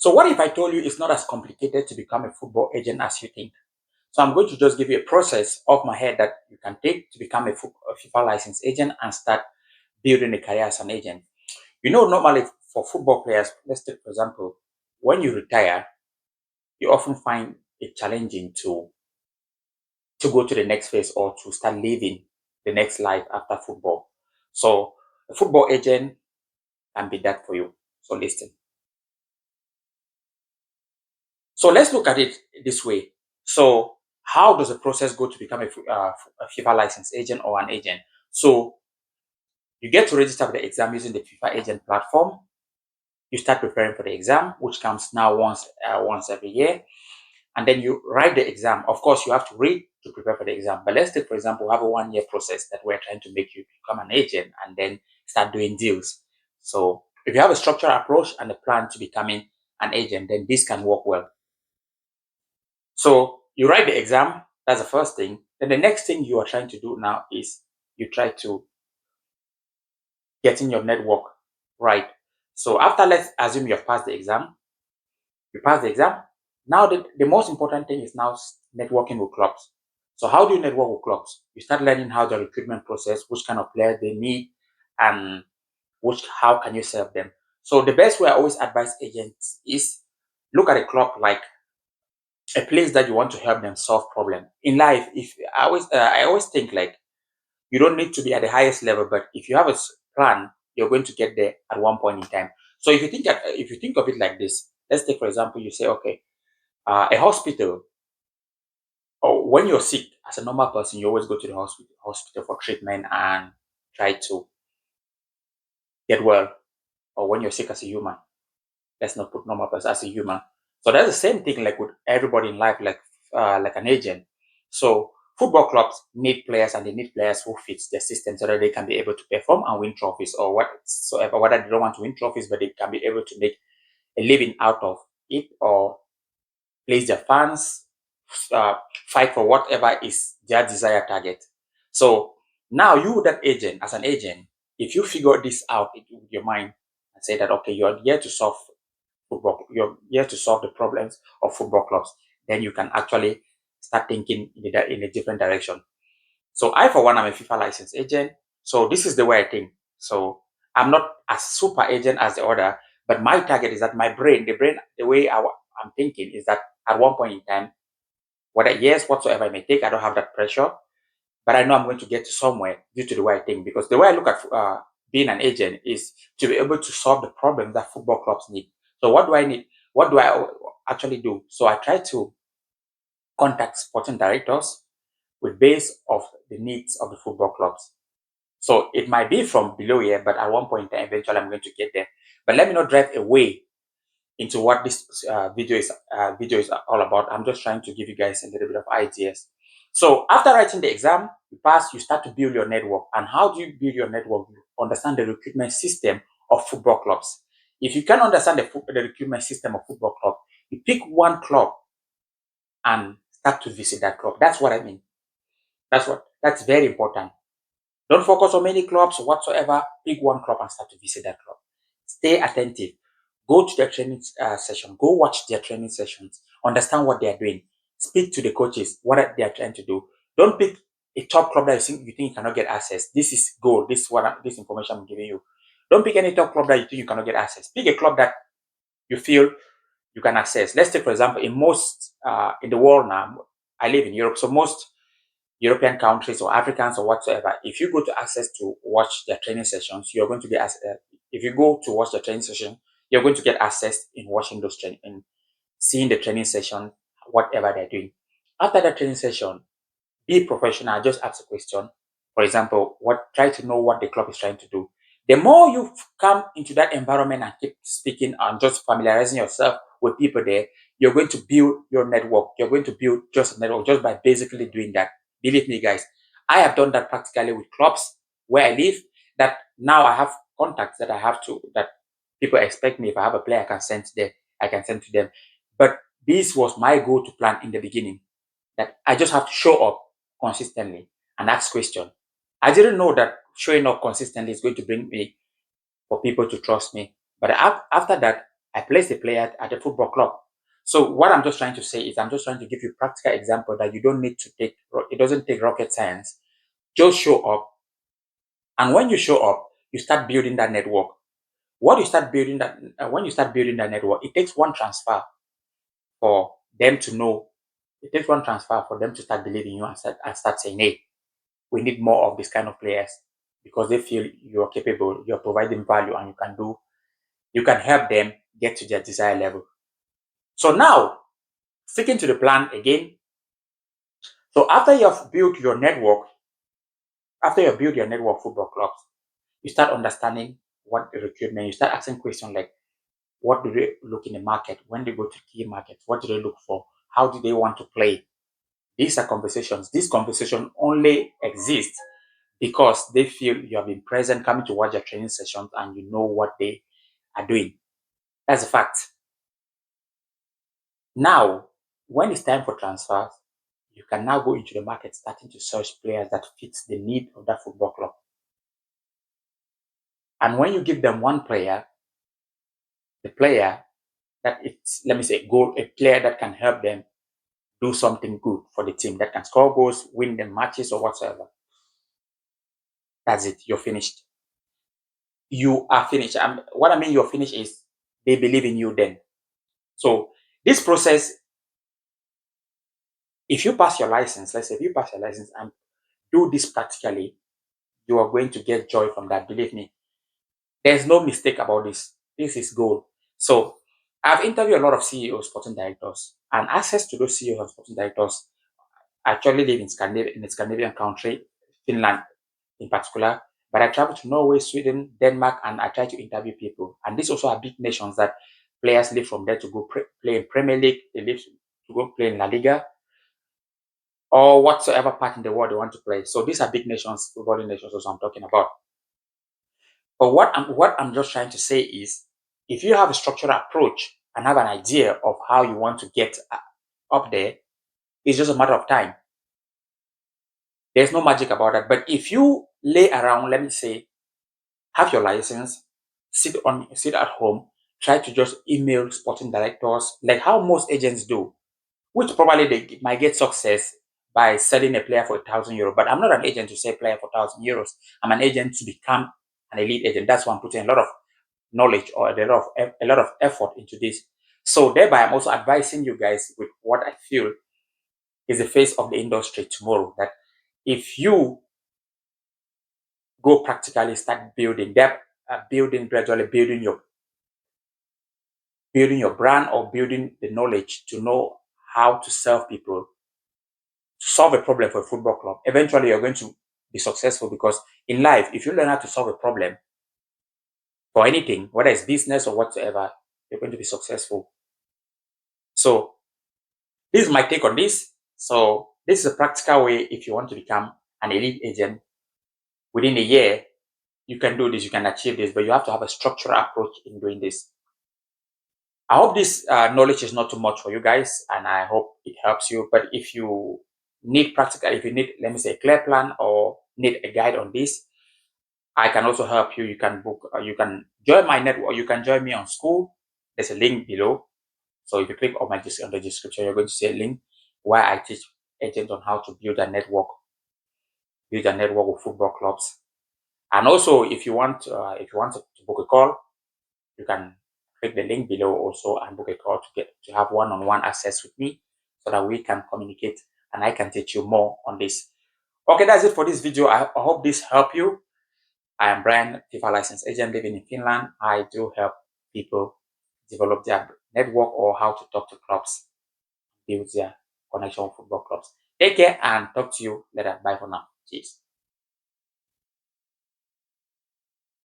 So what if I told you it's not as complicated to become a football agent as you think? So I'm going to just give you a process off my head that you can take to become a FIFA licensed agent and start building a career as an agent. Normally for football players, let's take for example, when you retire, you often find it challenging to go to the next phase or to start living the next life after football. So a football agent can be that for you. So listen. So let's look at it this way. So how does the process go to become a FIFA licensed agent or an agent? So you get to register for the exam using the FIFA agent platform. You start preparing for the exam, which comes now once every year. And then you write the exam. Of course, you have to read to prepare for the exam. But let's take, for example, have a 1 year process that we're trying to make you become an agent and then start doing deals. So if you have a structured approach and a plan to becoming an agent, then this can work well. So you write the exam. That's the first thing. Then the next thing you are trying to do now is you try to get in your network right. So after, let's assume you have passed the exam, you pass the exam. Now the most important thing is now networking with clubs. So how do you network with clubs? You start learning how the recruitment process, which kind of players they need, and how can you serve them. So the best way I always advise agents is look at a club like a place that you want to help them solve problem in life. If I always think like you don't need to be at the highest level, but if you have a plan, you're going to get there at one point in time. So if you think of it like this, let's take for example, you say, okay, a hospital, or when you're sick as a normal person, you always go to the hospital for treatment and try to get well. Or when you're sick as a human, let's not put normal person as a human. So that's the same thing like with everybody in life, like an agent. So football clubs need players and they need players who fits their system so that they can be able to perform and win trophies or whatsoever, whether they don't want to win trophies, but they can be able to make a living out of it or please their fans, uh, fight for whatever is their desired target. So now you, that agent, as an agent, if you figure this out in your mind and say that okay, you're here to solve football, you're here to solve the problems of football clubs, then you can actually start thinking in a different direction. So I, for one, I'm a FIFA licensed agent. So this is the way I think. So I'm not a super agent as the other, but my target is that my brain, the way I'm thinking is that at one point in time, whether yes, whatsoever I may take, I don't have that pressure, but I know I'm going to get to somewhere due to the way I think. Because the way I look at being an agent is to be able to solve the problems that football clubs need. So what do I need? What do I actually do? So I try to contact sporting directors with base of the needs of the football clubs. So it might be from below here, but at one point in time, eventually I'm going to get there. But let me not drive away into what this video is all about. I'm just trying to give you guys a little bit of ideas. So after writing the exam, you pass, you start to build your network. And how do you build your network? You understand the recruitment system of football clubs. If you can understand the recruitment system of football club, you pick one club and start to visit that club. That's what I mean. That's very important. Don't focus on many clubs whatsoever. Pick one club and start to visit that club. Stay attentive. Go to their training session. Go watch their training sessions. Understand what they are doing. Speak to the coaches, what they are trying to do. Don't pick a top club that you think you cannot get access. This is gold. This information I'm giving you. Don't pick any top club that you think you cannot get access. Pick a club that you feel you can access. Let's take, for example, in the world now, I live in Europe, so most European countries or Africans or whatsoever, if you go to access to watch their training sessions, you're going to get if you go to watch the training session, you're going to get access in watching those training and seeing the training session, whatever they're doing. After that training session, be professional. Just ask a question. For example, try to know what the club is trying to do. The more you come into that environment and keep speaking and just familiarizing yourself with people there, you're going to build your network. You're going to build just a network just by basically doing that. Believe me, guys, I have done that practically with clubs where I live. That now I have contacts that people expect me. If I have a player, I can send to them. But this was my go-to plan in the beginning. That I just have to show up consistently and ask questions. I didn't know that showing up consistently is going to bring me for people to trust me. But after that, I place the player at the football club. So what I'm just trying to say is I'm just trying to give you practical example that you don't need to take, it doesn't take rocket science. Just show up. And when you show up, you start building that network. What you start building that, when you start building that network, it takes one transfer for them to know. It takes one transfer for them to start believing you and start saying, hey, we need more of this kind of players because they feel you're capable, you're providing value, and you can help them get to their desired level. So now, sticking to the plan again. So after you've built your network, football clubs, you start understanding what the recruitment, you start asking questions like, what do they look in the market? When they go to key markets, what do they look for? How do they want to play? These are conversations. These conversations only exist because they feel you have been present, coming to watch their training sessions, and you know what they are doing. That's a fact. Now, when it's time for transfers, you can now go into the market starting to search players that fits the need of that football club. And when you give them one player, the player that it's, let me say, a player that can help them do something good for the team, that can score goals, win the matches or whatsoever. That's it. You're finished. You are finished. What I mean you're finished is they believe in you then. So this process, if you pass your license, let's say if you pass your license and do this practically, you are going to get joy from that. Believe me. There's no mistake about this. This is gold. So I've interviewed a lot of CEOs, sporting directors, and access to those CEOs and sporting directors actually live in a Scandinavian country, Finland in particular. But I travel to Norway, Sweden, Denmark, and I try to interview people. And these also are big nations that players live from there to go play in Premier League. They live to go play in La Liga or whatsoever part in the world they want to play. So these are big nations, footballing nations, also I'm talking about. But what I'm just trying to say is, if you have a structural approach and have an idea of how you want to get up there, it's just a matter of time. There's no magic about that. But if you lay around, let me say, have your license, sit at home, try to just email sporting directors, like how most agents do, which probably they might get success by selling a player for €1,000. But I'm not an agent to sell a player for €1,000. I'm an agent to become an elite agent. That's why I'm putting a lot of knowledge or a lot of effort into this. So thereby, I'm also advising you guys with what I feel is the face of the industry tomorrow. That if you go practically, start building that, gradually building your brand or building the knowledge to know how to serve people, to solve a problem for a football club. Eventually, you're going to be successful because in life, if you learn how to solve a problem for anything, whether it's business or whatsoever, you're going to be successful. So this is my take on this. So this is a practical way if you want to become an elite agent within a year. You can do this, you can achieve this, but you have to have a structural approach in doing this. I hope this knowledge is not too much for you guys, and I hope it helps you. But if you need practical, if you need, let me say, a clear plan or need a guide on this, I can also help you. You can book, you can join my network, you can join me on Skool. There's a link below. So if you click on the description, you're going to see a link where I teach agents on how to build a network with football clubs. And also, if you want to book a call, you can click the link below also and book a call to have one-on-one access with me, so that we can communicate and I can teach you more on this. Okay, that's it for this video. I hope this helped you. I am Brian, FIFA licensed agent living in Finland. I do help people develop their network or how to talk to clubs, build their connection with football clubs. Take care and talk to you later. Bye for now. Cheers.